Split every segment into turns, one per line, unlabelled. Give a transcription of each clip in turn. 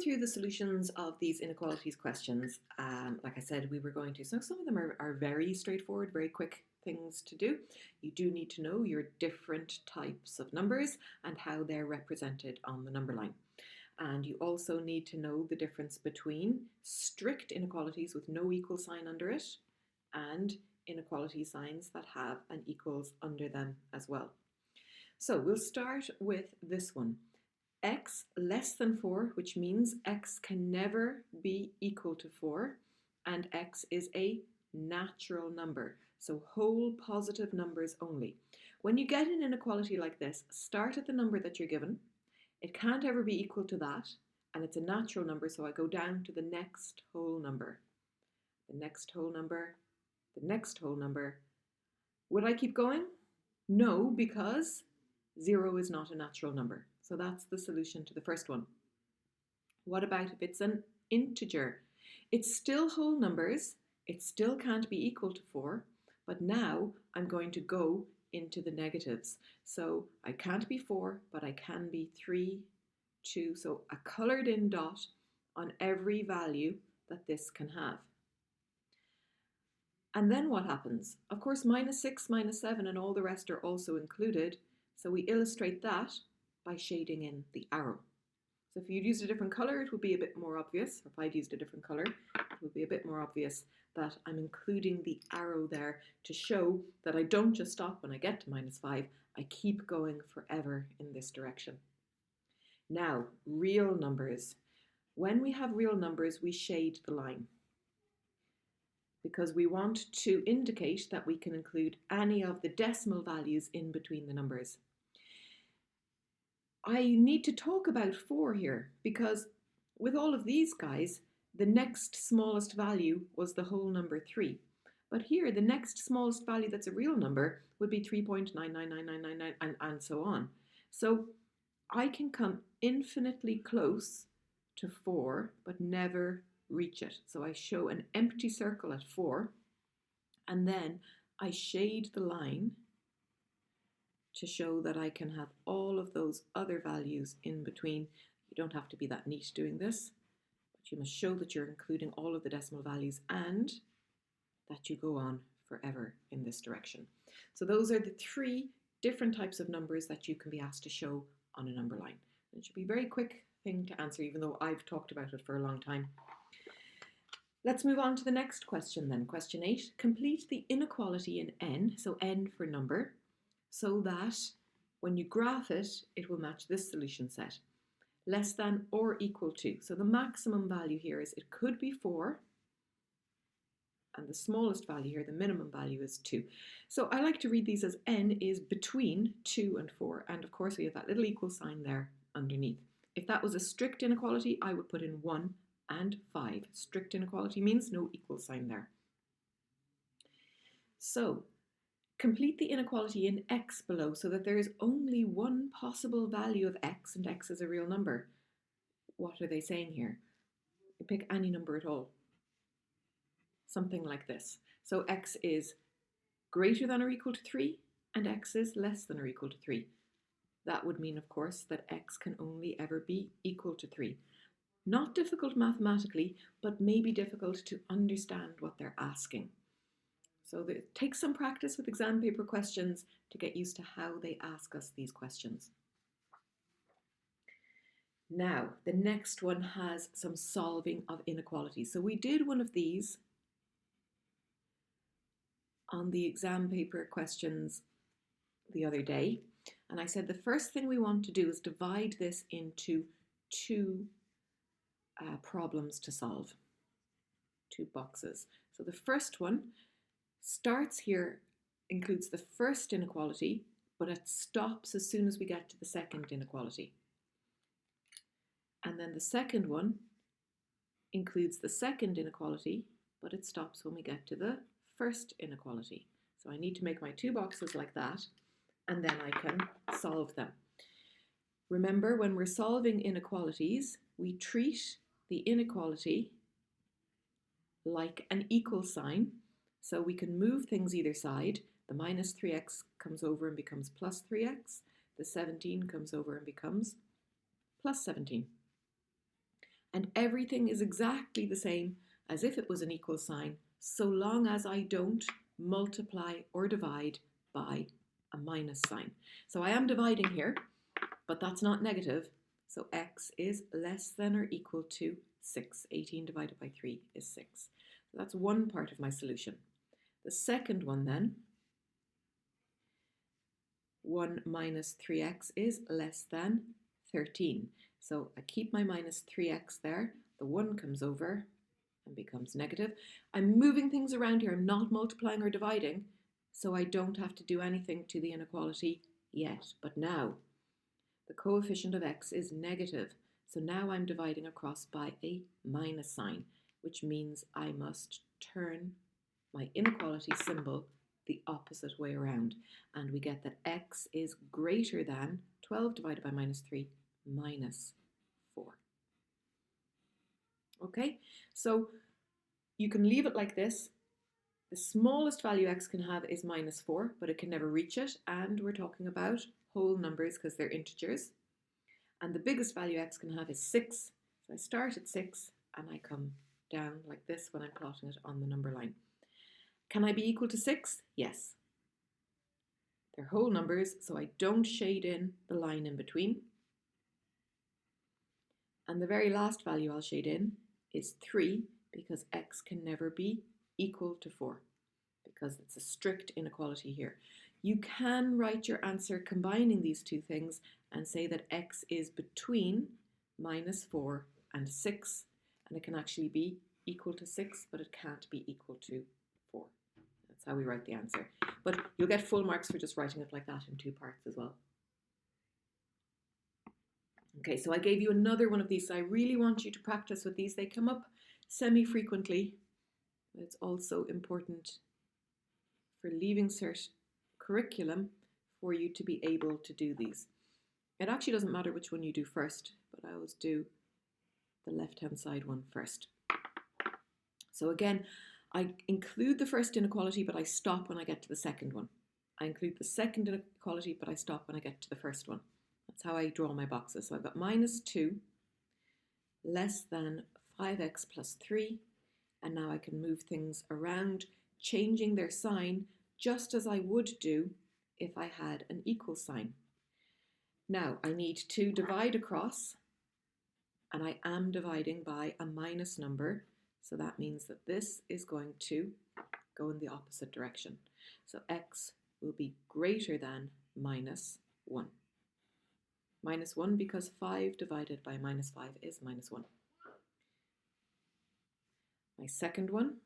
through the solutions of these inequalities questions. Like I said, we were going to, so some of them are very straightforward, very quick things to do. You do need to know your different types of numbers and how they're represented on the number line. And you also need to know the difference between strict inequalities with no equal sign under it and inequality signs that have an equals under them as well. So we'll start with this one. X less than 4, which means x can never be equal to 4, and x is a natural number, so whole positive numbers only. When you get an inequality like this, start at the number that you're given. It can't ever be equal to that, and it's a natural number, so I go down to the next whole number. The next whole number, the next whole number. Would I keep going? No, because 0 is not a natural number. So that's the solution to the first one. What about if it's an integer? It's still whole numbers. It still can't be equal to 4, but now I'm going to go into the negatives. So I can't be 4, but I can be 3, 2. So a coloured in dot on every value that this can have. And then what happens? Of course, -6, -7, and all the rest are also included. So we illustrate that by shading in the arrow. So if you'd used a different colour, it would be a bit more obvious. Or if I'd used a different colour, it would be a bit more obvious that I'm including the arrow there to show that I don't just stop when I get to -5, I keep going forever in this direction. Now, real numbers. When we have real numbers, we shade the line, because we want to indicate that we can include any of the decimal values in between the numbers. I need to talk about 4 here, because with all of these guys, the next smallest value was the whole number 3. But here, the next smallest value that's a real number would be 3.999999 and so on. So I can come infinitely close to 4, but never reach it. So I show an empty circle at 4, and then I shade the line to show that I can have all of those other values in between. You don't have to be that neat doing this, but you must show that you're including all of the decimal values and that you go on forever in this direction. So those are the 3 different types of numbers that you can be asked to show on a number line. It should be a very quick thing to answer, even though I've talked about it for a long time. Let's move on to the next question then. Question 8, complete the inequality in n, so n for number, so that when you graph it, it will match this solution set. Less than or equal to. So the maximum value here is it could be 4, and the smallest value here, the minimum value, is 2. So I like to read these as n is between 2 and 4, and of course we have that little equal sign there underneath. If that was a strict inequality, I would put in 1 and 5. Strict inequality means no equal sign there. So complete the inequality in x below, so that there is only one possible value of x, and x is a real number. What are they saying here? You pick any number at all. Something like this. So x is greater than or equal to 3, and x is less than or equal to 3. That would mean, of course, that x can only ever be equal to 3. Not difficult mathematically, but maybe difficult to understand what they're asking. So it takes some practice with exam paper questions to get used to how they ask us these questions. Now, the next one has some solving of inequalities. So we did one of these on the exam paper questions the other day. And I said the first thing we want to do is divide this into 2 problems to solve. 2 boxes. So the first one starts here, includes the first inequality, but it stops as soon as we get to the second inequality. And then the second one includes the second inequality, but it stops when we get to the first inequality. So I need to make my 2 boxes like that, and then I can solve them. Remember, when we're solving inequalities, we treat the inequality like an equal sign. So we can move things either side. The minus 3x comes over and becomes plus 3x. The 17 comes over and becomes plus 17. And everything is exactly the same as if it was an equal sign, so long as I don't multiply or divide by a minus sign. So I am dividing here, but that's not negative. So x is less than or equal to 6. 18 divided by 3 is 6. So that's one part of my solution. The second one then, 1 minus 3x is less than 13. So I keep my minus 3x there. The 1 comes over and becomes negative. I'm moving things around here. I'm not multiplying or dividing, so I don't have to do anything to the inequality yet. But now, the coefficient of x is negative. So now I'm dividing across by a minus sign, which means I must turn my inequality symbol the opposite way around. And we get that x is greater than 12 divided by minus 3 minus 4. Okay, so you can leave it like this. The smallest value x can have is minus 4, but it can never reach it. And we're talking about whole numbers because they're integers. And the biggest value x can have is 6. So I start at 6 and I come down like this when I'm plotting it on the number line. Can I be equal to 6? Yes. They're whole numbers, so I don't shade in the line in between. And the very last value I'll shade in is 3, because x can never be equal to 4, because it's a strict inequality here. You can write your answer combining these two things and say that x is between minus 4 and 6, and it can actually be equal to 6, but it can't be equal to 4. That's how we write the answer. But you'll get full marks for just writing it like that in 2 parts as well. Okay, so I gave you another one of these. So I really want you to practice with these. They come up semi-frequently. It's also important for Leaving Cert curriculum for you to be able to do these. It actually doesn't matter which one you do first, but I always do the left-hand side one first. So again, I include the first inequality, but I stop when I get to the second one. I include the second inequality, but I stop when I get to the first one. That's how I draw my boxes. So I've got minus 2 less than 5x plus 3. And now I can move things around, changing their sign just as I would do if I had an equal sign. Now I need to divide across, and I am dividing by a minus number. So that means that this is going to go in the opposite direction. So x will be greater than minus 1. Minus 1 because 5 divided by minus 5 is minus 1. My second one,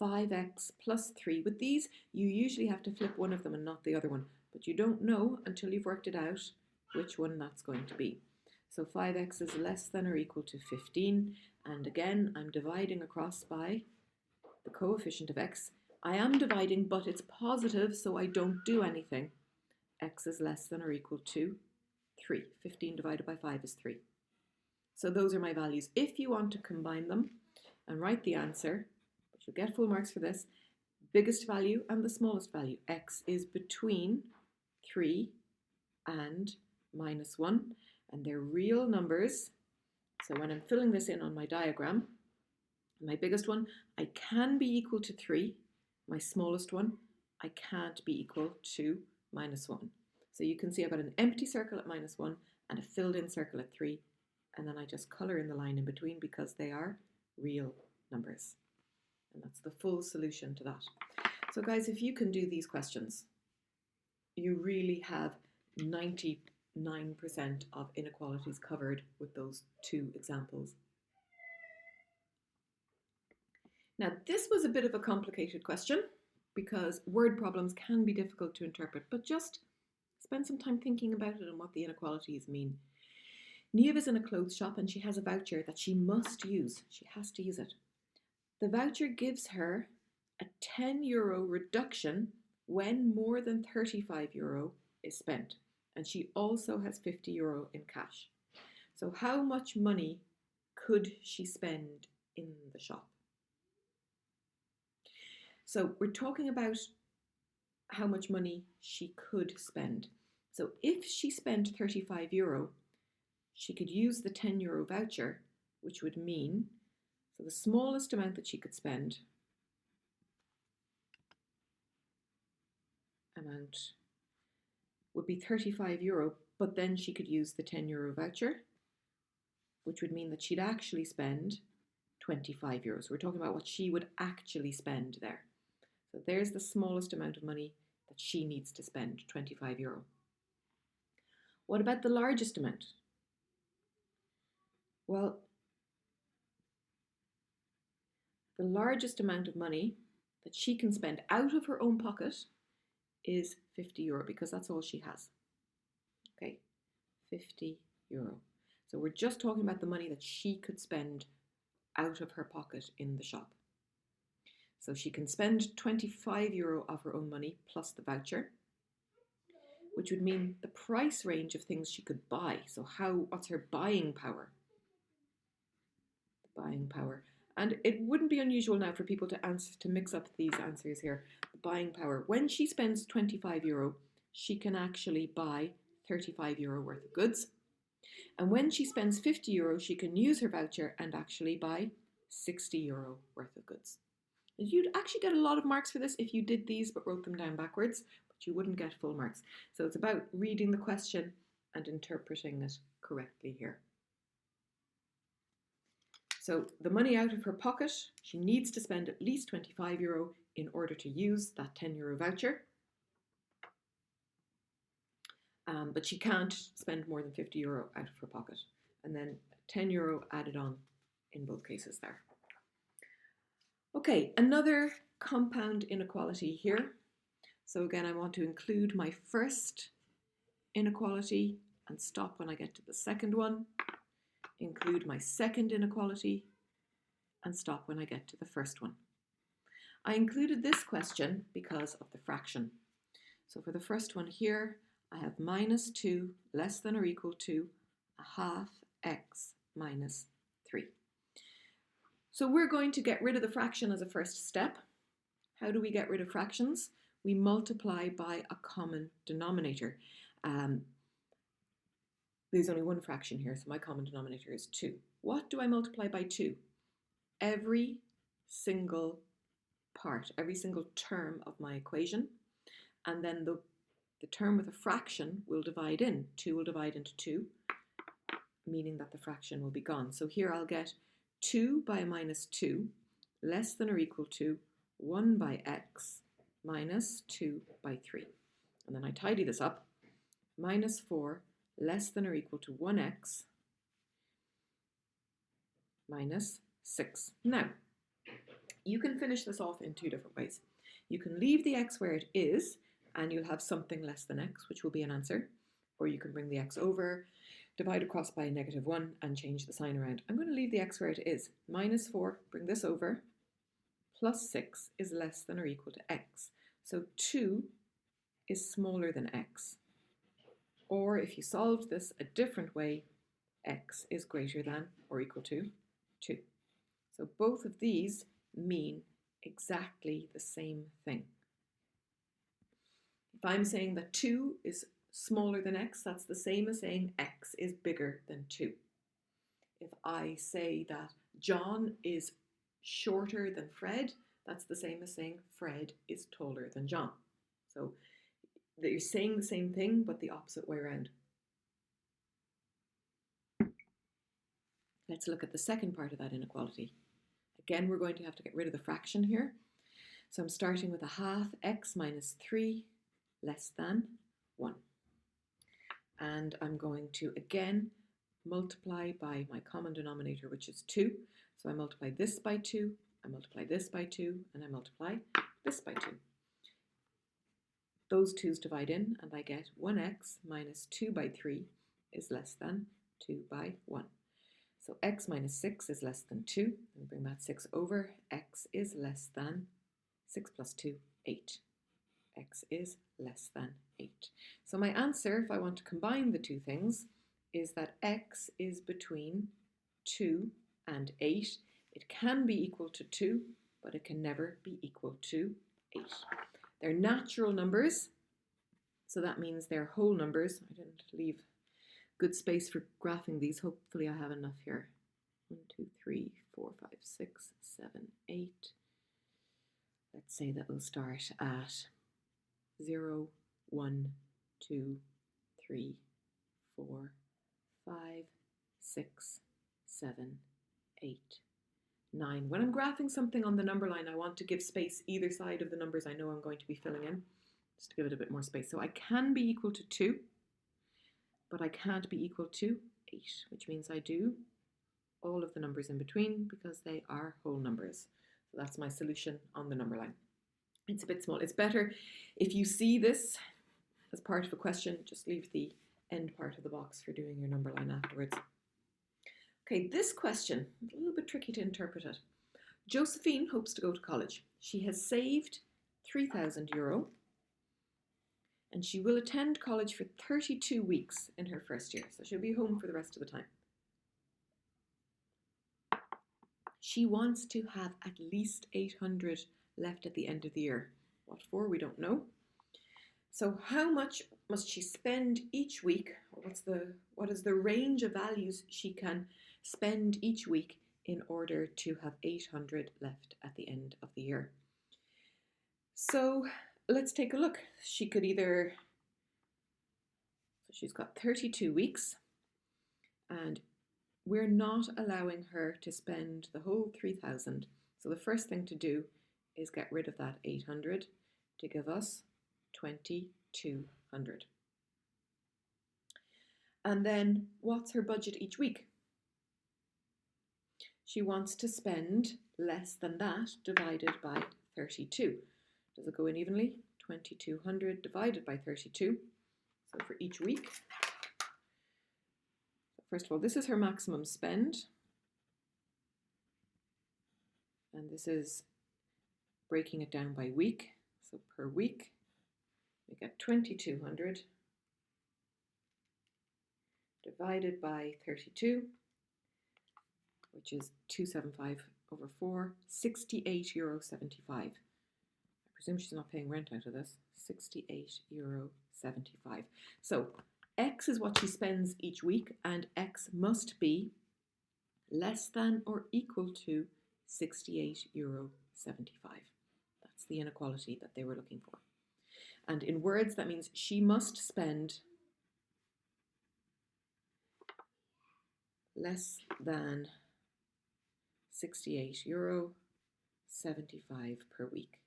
5x plus 3. With these, you usually have to flip one of them and not the other one, but you don't know until you've worked it out which one that's going to be. So 5x is less than or equal to 15, and again, I'm dividing across by the coefficient of x. I am dividing, but it's positive, so I don't do anything. X is less than or equal to 3. 15 divided by 5 is 3. So those are my values. If you want to combine them and write the answer, but you'll get full marks for this, biggest value and the smallest value. X is between 3 and minus 1, and they're real numbers. So when I'm filling this in on my diagram, my biggest one, I can be equal to 3. My smallest one, I can't be equal to minus 1. So you can see I've got an empty circle at minus 1 and a filled in circle at 3, and then I just colour in the line in between because they are real numbers. And that's the full solution to that. So guys, if you can do these questions, you really have 99% of inequalities covered with those 2 examples. Now, this was a bit of a complicated question because word problems can be difficult to interpret, but just spend some time thinking about it and what the inequalities mean. Niamh is in a clothes shop and she has a voucher that she must use. She has to use it. The voucher gives her a €10 reduction when more than €35 is spent. And she also has €50 in cash. So how much money could she spend in the shop? So we're talking about how much money she could spend. So if she spent €35, she could use the €10 voucher, which would mean, so the smallest amount that she could spend would be €35, but then she could use the €10 voucher, which would mean that she'd actually spend €25. We're talking about what she would actually spend there. So there's the smallest amount of money that she needs to spend, €25. What about the largest amount? Well, the largest amount of money that she can spend out of her own pocket is €50 because that's all she has. Okay, €50. So we're just talking about the money that she could spend out of her pocket in the shop. So she can spend €25 of her own money plus the voucher, which would mean the price range of things she could buy. So what's her buying power? The buying power. And it wouldn't be unusual now for people to mix up these answers here. The buying power. When she spends €25, she can actually buy €35 worth of goods. And when she spends €50, she can use her voucher and actually buy €60 worth of goods. You'd actually get a lot of marks for this if you did these but wrote them down backwards, but you wouldn't get full marks. So it's about reading the question and interpreting it correctly here. So the money out of her pocket, she needs to spend at least €25 in order to use that €10 voucher. But she can't spend more than €50 out of her pocket. And then €10 added on in both cases there. Okay, another compound inequality here. So again, I want to include my first inequality and stop when I get to the second one. Include my second inequality and stop when I get to the first one. I included this question because of the fraction. So for the first one here, I have -2 less than or equal to a half x minus 3. So we're going to get rid of the fraction as a first step. How do we get rid of fractions? We multiply by a common denominator. There's only one fraction here, so my common denominator is 2. What do I multiply by 2? Every single part, every single term of my equation, and then the term with a fraction will divide in. 2 will divide into 2, meaning that the fraction will be gone. So here I'll get 2 by -2 less than or equal to 1 by x minus 2 by 3. And then I tidy this up. -4 less than or equal to 1x minus 6. Now, you can finish this off in two different ways. You can leave the x where it is, and you'll have something less than x, which will be an answer. Or you can bring the x over, divide across by -1, and change the sign around. I'm going to leave the x where it is. -4, bring this over, plus 6 is less than or equal to x. So 2 is smaller than x. Or if you solved this a different way, x is greater than or equal to 2. So both of these mean exactly the same thing. If I'm saying that 2 is smaller than x, that's the same as saying x is bigger than 2. If I say that John is shorter than Fred, that's the same as saying Fred is taller than John. So that you're saying the same thing, but the opposite way around. Let's look at the second part of that inequality. Again, we're going to have to get rid of the fraction here. So I'm starting with a half x minus 3 less than 1. And I'm going to again multiply by my common denominator, which is 2. So I multiply this by 2, I multiply this by 2, and I multiply this by 2. Those 2's divide in, and I get 1x minus 2 by 3 is less than 2 by 1. So x minus 6 is less than 2. And bring that 6 over. X is less than 6 plus 2, 8. X is less than 8. So my answer, if I want to combine the two things, is that x is between 2 and 8. It can be equal to 2, but it can never be equal to 8. They're natural numbers, so that means they're whole numbers. I didn't leave good space for graphing these. Hopefully I have enough here. 1, 2, let's say that we'll start at 0, 1, 2, 3, 4, 5, 6, 7, 8, 9. When I'm graphing something on the number line, I want to give space either side of the numbers I know I'm going to be filling in, just to give it a bit more space. So I can be equal to 2, but I can't be equal to 8, which means I do all of the numbers in between because they are whole numbers. So that's my solution on the number line. It's a bit small. It's better if you see this as part of a question, just leave the end part of the box for doing your number line afterwards. Okay, this question, a little bit tricky to interpret it. Josephine hopes to go to college. She has saved €3,000 and she will attend college for 32 weeks in her first year. So she'll be home for the rest of the time. She wants to have at least 800 left at the end of the year. What for? We don't know. So how much must she spend each week? Or what is the range of values she can spend each week in order to have 800 left at the end of the year? So let's take a look. She could either, so she's got 32 weeks and we're not allowing her to spend the whole 3,000. So the first thing to do is get rid of that 800 to give us 2,200. And then what's her budget each week? She wants to spend less than that divided by 32. Does it go in evenly? 2,200 divided by 32. So for each week, first of all, this is her maximum spend. And this is breaking it down by week. So per week, we get 2,200 divided by 32, which is 275 over 4, €68.75. I presume she's not paying rent out of this. €68.75. So X is what she spends each week, and X must be less than or equal to €68.75. That's the inequality that they were looking for. And in words, that means she must spend less than €68.75 per week.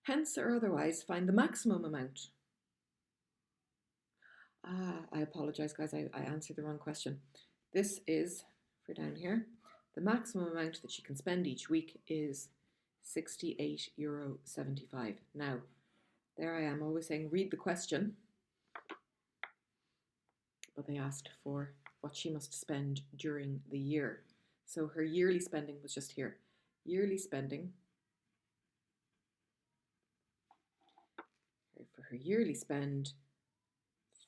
Hence or otherwise, find the maximum amount. I apologize, guys, I answered the wrong question. This is, for down here, the maximum amount that she can spend each week is €68.75. Now, there I am always saying read the question, but they asked for what she must spend during the year. So her yearly spending was just here. Yearly spending, for her yearly spend,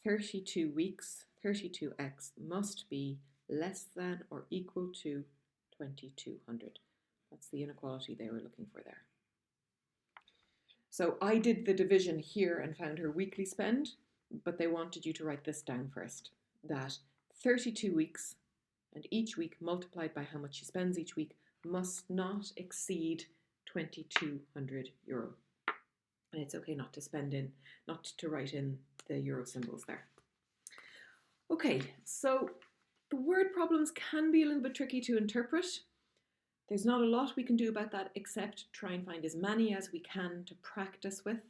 32 weeks, 32x must be less than or equal to 2,200. That's the inequality they were looking for there. So I did the division here and found her weekly spend, but they wanted you to write this down first, that 32 weeks and each week multiplied by how much she spends each week must not exceed €2,200. And it's okay not to write in the euro symbols there. Okay, so the word problems can be a little bit tricky to interpret. There's not a lot we can do about that except try and find as many as we can to practice with.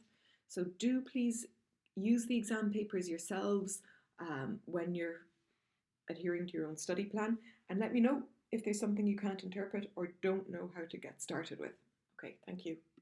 So do please use the exam papers yourselves when you're adhering to your own study plan, and let me know if there's something you can't interpret or don't know how to get started with. Okay, thank you.